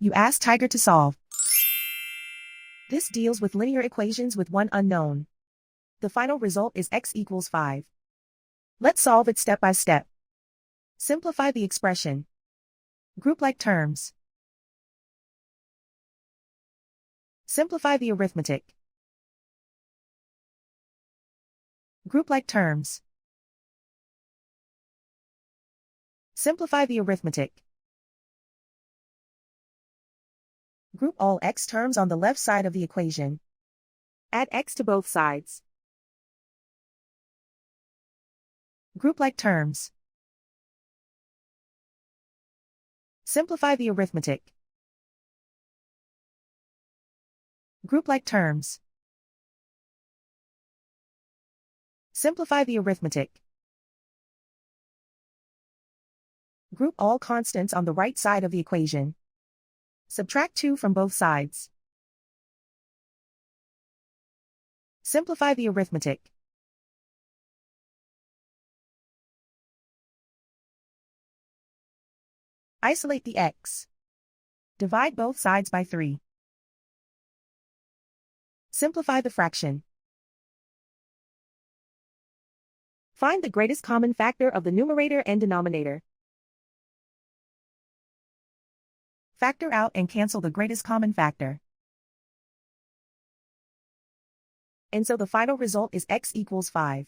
You ask Tiger to solve. This deals with linear equations with one unknown. The final result is x equals 5. Let's solve it step by step. Simplify the expression. Group like terms. Simplify the arithmetic. Group like terms. Simplify the arithmetic. Group all x terms on the left side of the equation. Add x to both sides. Group like terms. Simplify the arithmetic. Group like terms. Simplify the arithmetic. Group all constants on the right side of the equation. Subtract 2 from both sides. Simplify the arithmetic. Isolate the x. Divide both sides by 3. Simplify the fraction. Find the greatest common factor of the numerator and denominator. Factor out and cancel the greatest common factor. And so the final result is x equals 5.